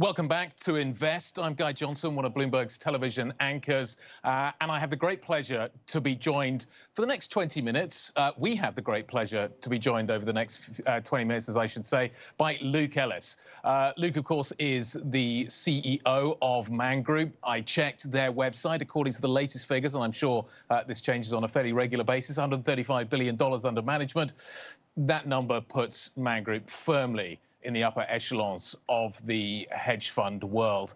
Welcome back to Invest. I'm Guy Johnson, one of Bloomberg's television anchors, and I have the great pleasure to be joined for the next 20 minutes. We have the great pleasure to be joined over the next 20 minutes, as I should say, by Luke Ellis. Luke, of course, is the CEO of Man Group. I checked their website. According to the latest figures, and I'm sure this changes on a fairly regular basis, $135 billion under management. That number puts Man Group firmly in the upper echelons of the hedge fund world.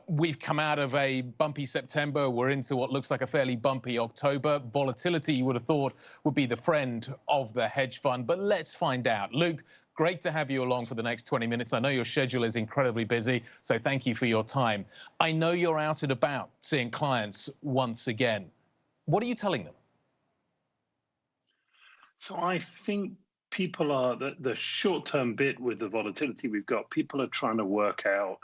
We've come out of a bumpy September. We're into what looks like a fairly bumpy October. Volatility, you would have thought, would be the friend of the hedge fund, but let's find out. Luke, great to have you along for the next 20 minutes. I know your schedule is incredibly busy, so thank you for your time. I know you're out and about seeing clients once again. What are you telling them? So I think people are, the short-term bit with the volatility we've got, people are trying to work out,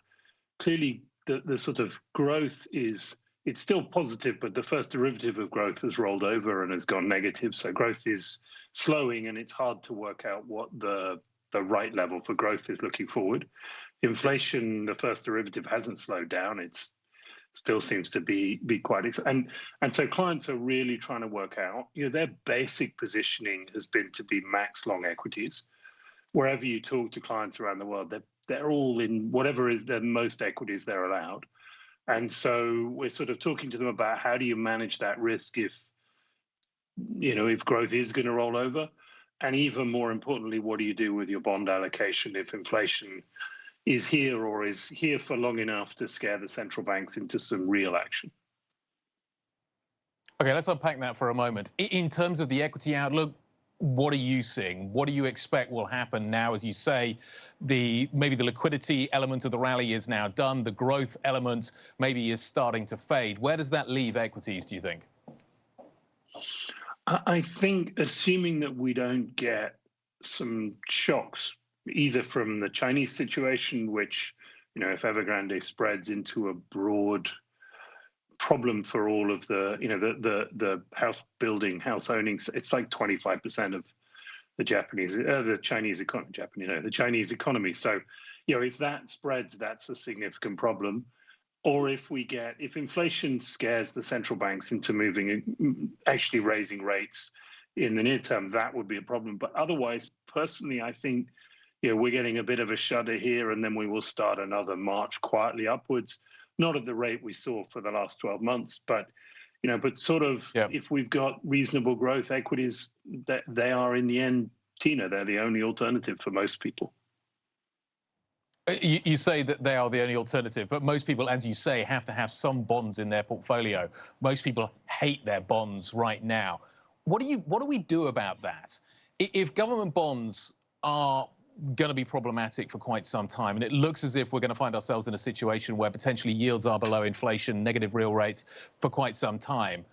clearly the sort of growth is, it's still positive, but the first derivative of growth has rolled over and has gone negative. So growth is slowing and it's hard to work out what the right level for growth is looking forward. Inflation, the first derivative hasn't slowed down. It's still seems to be quite, and so clients are really trying to work out, their basic positioning has been to be max long equities. Wherever you talk to clients around the world, they're all in whatever is the most equities they're allowed. And so we're sort of talking to them about how do you manage that risk if growth is going to roll over, and even more importantly, what do you do with your bond allocation if inflation is here or is here for long enough to scare the central banks into some real action? Okay, let's unpack that for a moment. In terms of the equity outlook, what are you seeing? What do you expect will happen now? As you say, maybe the liquidity element of the rally is now done. The growth element maybe is starting to fade. Where does that leave equities, do you think? I think, assuming that we don't get some shocks, either from the Chinese situation, which, if Evergrande spreads into a broad problem for all of the house building, house owning, it's like 25% of the Chinese economy. So, if that spreads, that's a significant problem. Or if inflation scares the central banks into actually raising rates in the near term, that would be a problem. But otherwise, personally, I think, we're getting a bit of a shudder here, and then we will start another march quietly upwards, not at the rate we saw for the last 12 months, but sort of, if we've got reasonable growth equities, that they are in the end, Tina, they're the only alternative for most people. You say that they are the only alternative, but most people, as you say, have to have some bonds in their portfolio. Most people hate their bonds right now. What do we do about that? If government bonds are going to be problematic for quite some time, and it looks as if we're going to find ourselves in a situation where potentially yields are below inflation, negative real rates for quite some time,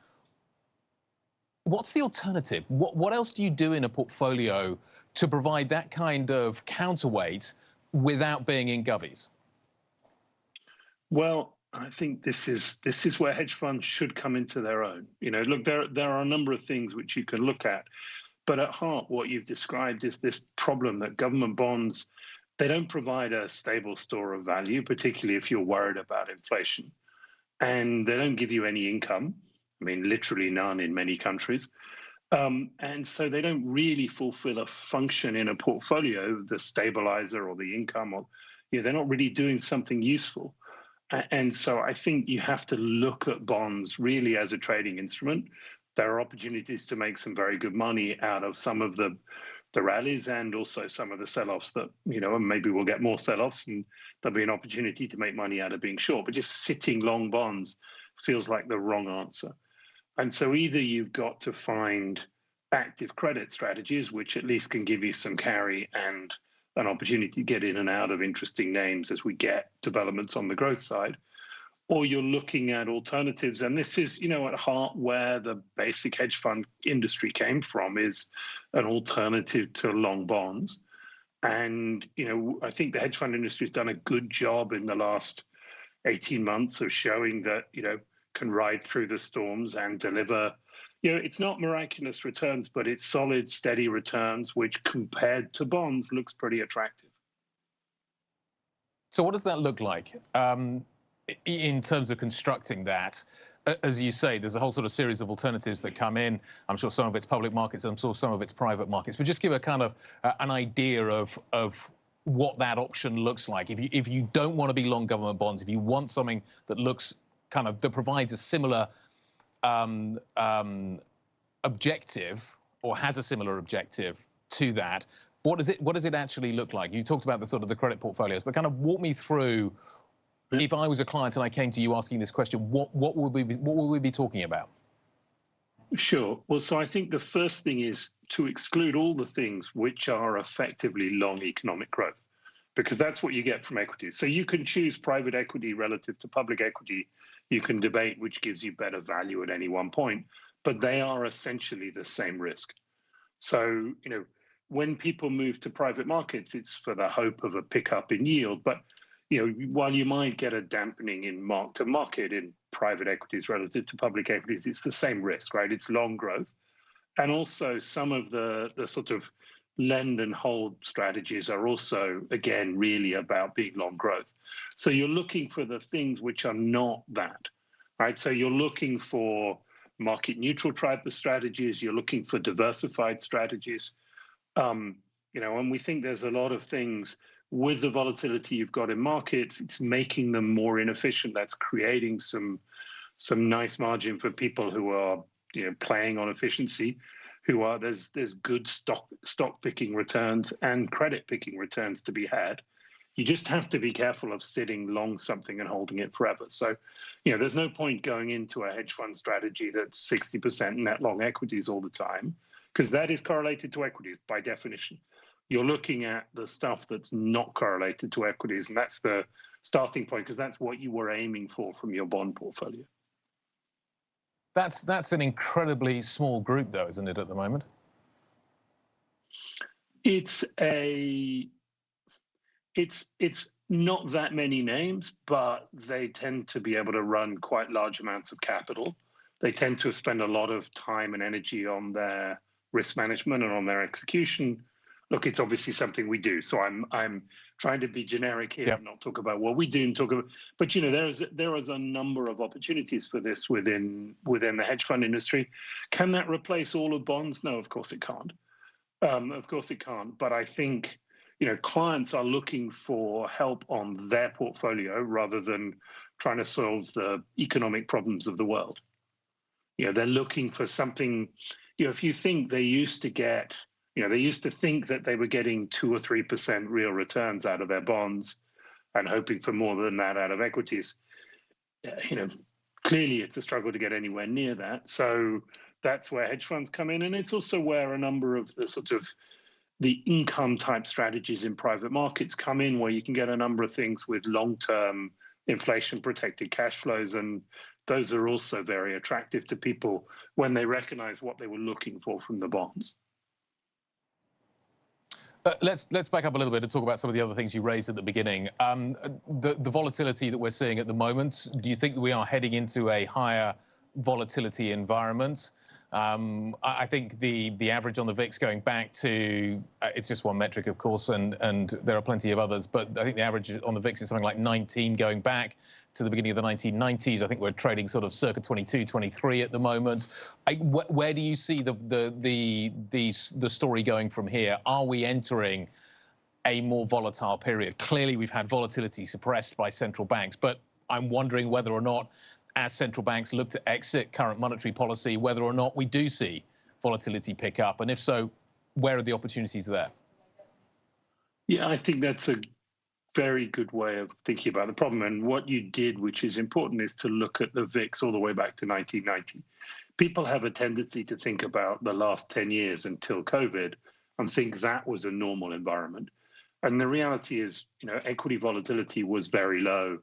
what's the alternative? What else do you do in a portfolio to provide that kind of counterweight without being in govies? Well, I think this is where hedge funds should come into their own. Look, there are a number of things which you can look at, but at heart, what you've described is this problem that government bonds, they don't provide a stable store of value, particularly if you're worried about inflation, and they don't give you any income. I mean, literally none in many countries. And so they don't really fulfill a function in a portfolio, the stabilizer or the income, or they're not really doing something useful. And so I think you have to look at bonds really as a trading instrument. There are opportunities to make some very good money out of some of the rallies and also some of the sell-offs that, and maybe we'll get more sell-offs and there'll be an opportunity to make money out of being short. But just sitting long bonds feels like the wrong answer. And so either you've got to find active credit strategies, which at least can give you some carry and an opportunity to get in and out of interesting names as we get developments on the growth side, or you're looking at alternatives. And this is, at heart where the basic hedge fund industry came from, is an alternative to long bonds. And, I think the hedge fund industry has done a good job in the last 18 months of showing that, can ride through the storms and deliver, it's not miraculous returns, but it's solid, steady returns, which compared to bonds looks pretty attractive. So what does that look like in terms of constructing that? As you say, there's a whole sort of series of alternatives that come in. I'm sure some of it's public markets, I'm sure some of it's private markets. But just give a kind of an idea of what that option looks like. If you don't want to be long government bonds, if you want something that looks kind of, that provides a similar objective, or has a similar objective to that, what does it actually look like? You talked about the sort of the credit portfolios, but kind of walk me through. If I was a client and I came to you asking this question, what would we be talking about? Sure. Well, so I think the first thing is to exclude all the things which are effectively long economic growth, because that's what you get from equities. So you can choose private equity relative to public equity. You can debate which gives you better value at any one point, but they are essentially the same risk. So, when people move to private markets, it's for the hope of a pickup in yield. But while you might get a dampening in mark to market in private equities relative to public equities, it's the same risk, right? It's long growth. And also some of the sort of lend and hold strategies are also, again, really about being long growth. So you're looking for the things which are not that, right? So you're looking for market neutral type of strategies. You're looking for diversified strategies. And we think there's a lot of things with the volatility you've got in markets, it's making them more inefficient. That's creating some nice margin for people who are playing on efficiency, who are there's good stock picking returns and credit picking returns to be had. You just have to be careful of sitting long something and holding it forever. So, there's no point going into a hedge fund strategy that's 60% net long equities all the time, because that is correlated to equities by definition. You're looking at the stuff that's not correlated to equities, and that's the starting point, because that's what you were aiming for from your bond portfolio. That's an incredibly small group, though, isn't it, at the moment? It's not that many names, but they tend to be able to run quite large amounts of capital. They tend to spend a lot of time and energy on their risk management and on their execution. Look, it's obviously something we do. So I'm trying to be generic here and not talk about what we do and talk about. But there is a number of opportunities for this within the hedge fund industry. Can that replace all of bonds? No, of course it can't. Of course it can't. But I think clients are looking for help on their portfolio rather than trying to solve the economic problems of the world. They're looking for something. If you think they used to get. They used to think that they were getting 2 or 3% real returns out of their bonds and hoping for more than that out of equities. Clearly it's a struggle to get anywhere near that. So that's where hedge funds come in. And it's also where a number of the sort of the income type strategies in private markets come in, where you can get a number of things with long-term inflation protected cash flows. And those are also very attractive to people when they recognize what they were looking for from the bonds. Let's back up a little bit and talk about some of the other things you raised at the beginning. The volatility that we're seeing at the moment, do you think we are heading into a higher volatility environment? I think the average on the VIX going back to, it's just one metric, of course, and there are plenty of others, but I think the average on the VIX is something like 19 going back to the beginning of the 1990s. I think we're trading sort of circa 22, 23 at the moment. Where do you see the story going from here? Are we entering a more volatile period? Clearly, we've had volatility suppressed by central banks, but I'm wondering whether or not, as central banks look to exit current monetary policy, whether or not we do see volatility pick up, and if so, where are the opportunities there? Yeah, I think that's a very good way of thinking about the problem. And what you did, which is important, is to look at the VIX all the way back to 1990. People have a tendency to think about the last 10 years until COVID and think that was a normal environment. And the reality is, equity volatility was very low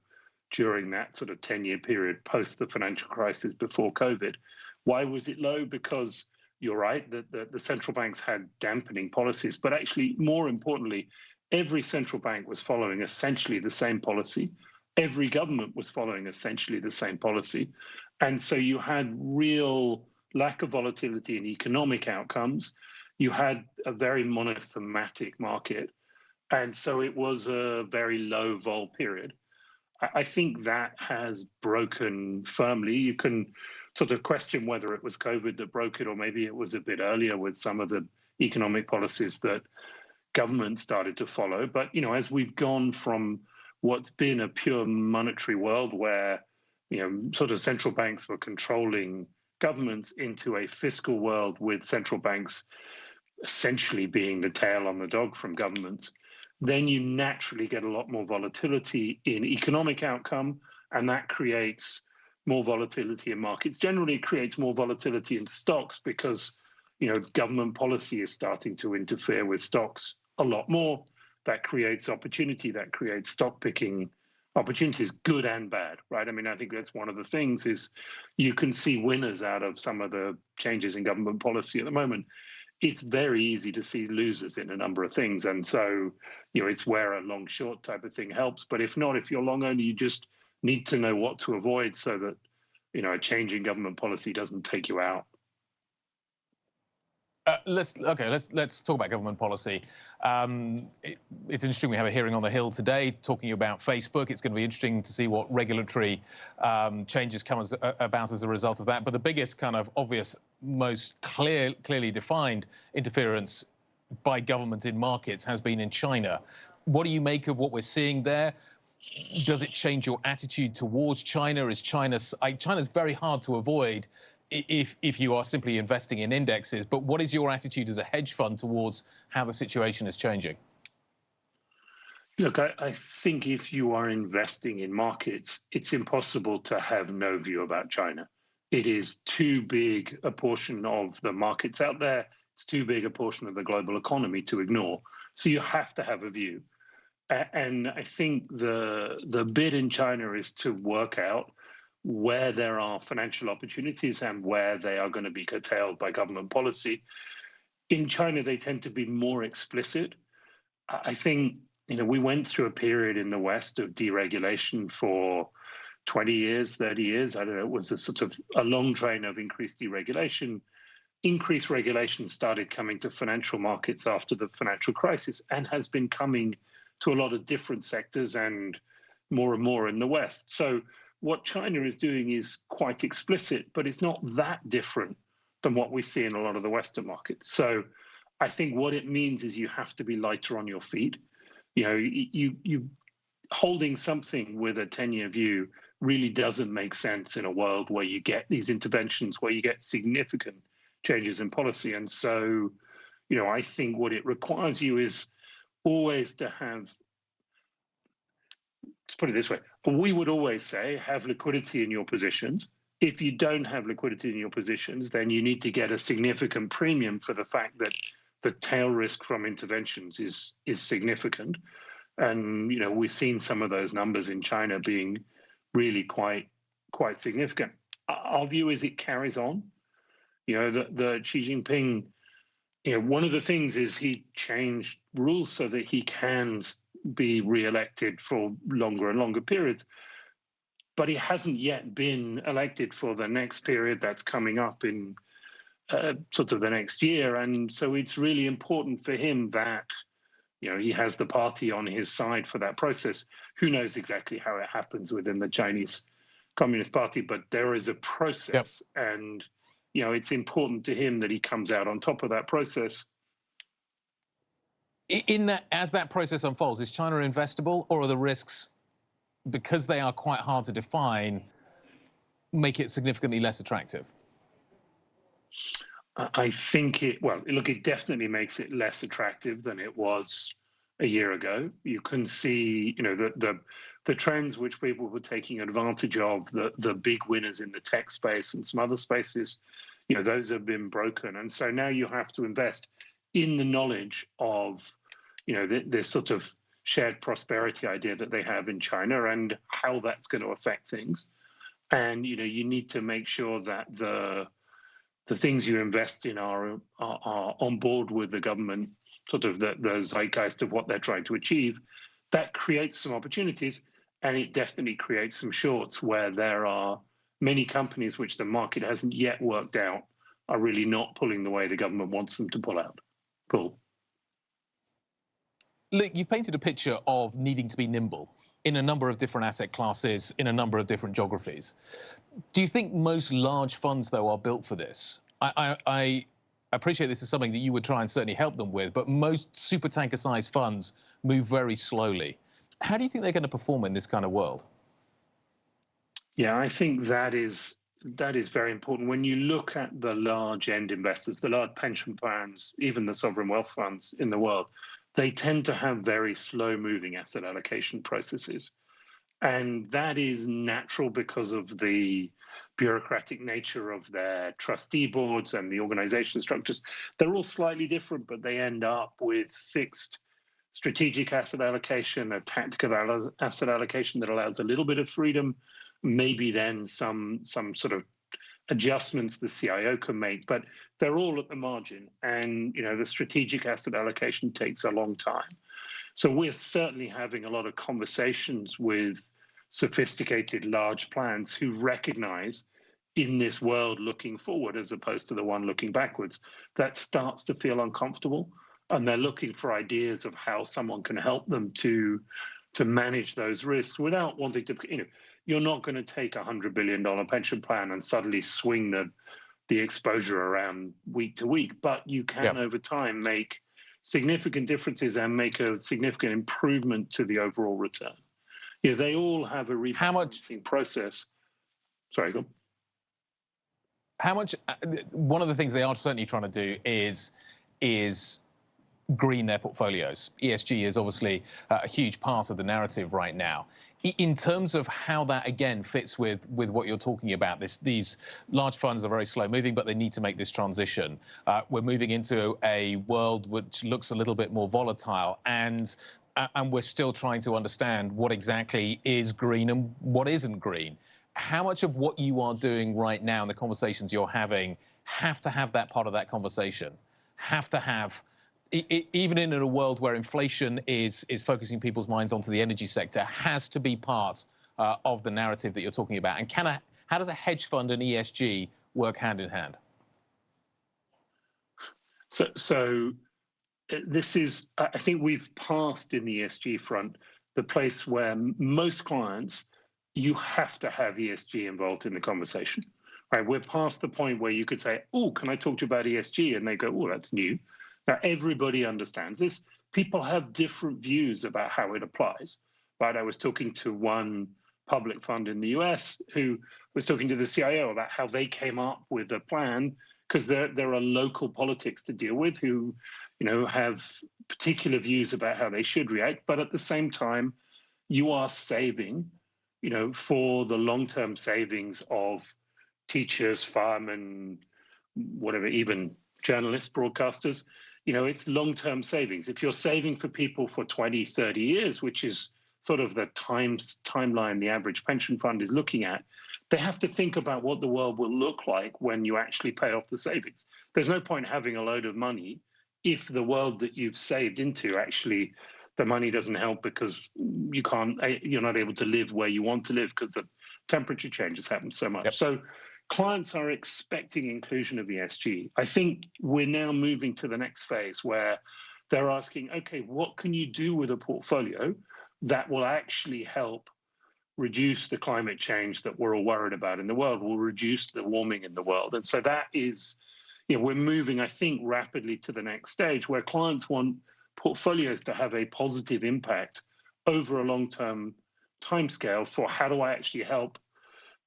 during that sort of 10-year period post the financial crisis before COVID. Why was it low? Because you're right, that the central banks had dampening policies, but actually, more importantly, every central bank was following essentially the same policy. Every government was following essentially the same policy. And so you had real lack of volatility in economic outcomes. You had a very monothematic market. And so it was a very low vol period. I think that has broken firmly. You can sort of question whether it was COVID that broke it, or maybe it was a bit earlier with some of the economic policies that government started to follow. But as we've gone from what's been a pure monetary world where sort of central banks were controlling governments into a fiscal world with central banks essentially being the tail on the dog from governments, then you naturally get a lot more volatility in economic outcome, and that creates more volatility in markets. Generally, it creates more volatility in stocks because government policy is starting to interfere with stocks a lot more. That creates opportunity, that creates stock picking opportunities, good and bad, right? I mean, I think that's one of the things is you can see winners out of some of the changes in government policy at the moment. It's very easy to see losers in a number of things. And so, it's where a long short type of thing helps. But if not, if you're long only, you just need to know what to avoid so that, a change in government policy doesn't take you out. Let's talk about government policy. It's interesting. We have a hearing on the Hill today talking about Facebook. It's going to be interesting to see what regulatory changes come about as a result of that. But the biggest kind of obvious, most clearly defined interference by government in markets has been in China. What do you make of what we're seeing there? Does it change your attitude towards China? China's very hard to avoid if you are simply investing in indexes, but what is your attitude as a hedge fund towards how the situation is changing? Look, I think if you are investing in markets, it's impossible to have no view about China. It is too big a portion of the markets out there. It's too big a portion of the global economy to ignore. So you have to have a view. And I think the bid in China is to work out where there are financial opportunities and where they are going to be curtailed by government policy. In China, they tend to be more explicit. I think, we went through a period in the West of deregulation for 20 years, 30 years. I don't know, it was a sort of a long train of increased deregulation. Increased regulation started coming to financial markets after the financial crisis and has been coming to a lot of different sectors and more in the West. So what China is doing is quite explicit, but it's not that different than what we see in a lot of the Western markets. So I think what it means is you have to be lighter on your feet. You holding something with a 10-year view really doesn't make sense in a world where you get these interventions, where you get significant changes in policy. And so, I think what it requires you is always to have, let's put it this way, we would always say have liquidity in your positions. If you don't have liquidity in your positions, then you need to get a significant premium for the fact that the tail risk from interventions is significant. And we've seen some of those numbers in China being really quite significant. Our view is it carries on. The Xi Jinping, one of the things is he changed rules so that he can be re-elected for longer and longer periods. But he hasn't yet been elected for the next period that's coming up in sort of the next year. And so it's really important for him that, he has the party on his side for that process. Who knows exactly how it happens within the Chinese Communist Party, but there is a process. Yep. And, it's important to him that he comes out on top of that process. As that process unfolds, is China investable, or are the risks, because they are quite hard to define, make it significantly less attractive? I think it definitely makes it less attractive than it was a year ago. You can see, the trends which people were taking advantage of, the big winners in the tech space and some other spaces, those have been broken. And so now you have to invest in the knowledge of, this sort of shared prosperity idea that they have in China and how that's going to affect things. And, you need to make sure that the things you invest in are on board with the government, sort of the zeitgeist of what they're trying to achieve. That creates some opportunities, and it definitely creates some shorts where there are many companies which the market hasn't yet worked out are really not pulling the way the government wants them to pull. Luke, you've painted a picture of needing to be nimble in a number of different asset classes, in a number of different geographies. Do you think most large funds, though, are built for this? I appreciate this is something that you would try and certainly help them with, but most super tanker sized funds move very slowly. How do you think they're going to perform in this kind of world? Yeah, I think that is very important. When you look at the large end investors, the large pension plans, even the sovereign wealth funds in the world, they tend to have very slow moving asset allocation processes. And that is natural because of the bureaucratic nature of their trustee boards and the organization structures. They're all slightly different, but they end up with fixed strategic asset allocation, a tactical asset allocation that allows a little bit of freedom, maybe then some sort of adjustments the CIO can make, but they're all at the margin. And the strategic asset allocation takes a long time. So we're certainly having a lot of conversations with sophisticated large plans who recognize in this world looking forward as opposed to the one looking backwards, that starts to feel uncomfortable. And they're looking for ideas of how someone can help them to manage those risks without wanting to, you're not going to take a $100 billion pension plan and suddenly swing the exposure around week to week, but you can over time make significant differences and make a significant improvement to the overall return. They all have a rebalancing process. Sorry, go on. How much? One of the things they are certainly trying to do is green their portfolios. ESG is obviously a huge part of the narrative right now. In terms of how that again fits with what you're talking about, these large funds are very slow moving, but they need to make this transition. We're moving into a world which looks a little bit more volatile, and we're still trying to understand what exactly is green and what isn't green. How much of what you are doing right now and the conversations you're having have to have that part of that conversation? Have to have, even in a world where inflation is focusing people's minds onto the energy sector, has to be part of the narrative that you're talking about? And how does a hedge fund and ESG work hand in hand? So this is, I think we've passed in the ESG front the place where most clients, you have to have ESG involved in the conversation, right? We're past the point where you could say, oh, can I talk to you about ESG? And they go, oh, that's new. Now, everybody understands this. People have different views about how it applies, right? I was talking to one public fund in the US who was talking to the CIO about how they came up with a plan, because there are local politics to deal with who, have particular views about how they should react. But at the same time, you are saving, for the long-term savings of teachers, firemen, whatever, even journalists, broadcasters. It's long-term savings. If you're saving for people for 20, 30 years, which is sort of the timeline the average pension fund is looking at, they have to think about what the world will look like when you actually pay off the savings. There's no point having a load of money if the world that you've saved into, actually the money doesn't help because you're not able to live where you want to live because the temperature changes happen so much. Yep. So clients are expecting inclusion of ESG. I think we're now moving to the next phase where they're asking, okay, what can you do with a portfolio that will actually help reduce the climate change that we're all worried about in the world, will reduce the warming in the world? And so that is, we're moving, I think, rapidly to the next stage where clients want portfolios to have a positive impact over a long-term timescale for how do I actually help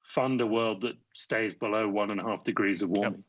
fund a world that stays below 1.5 degrees of warming. Yep.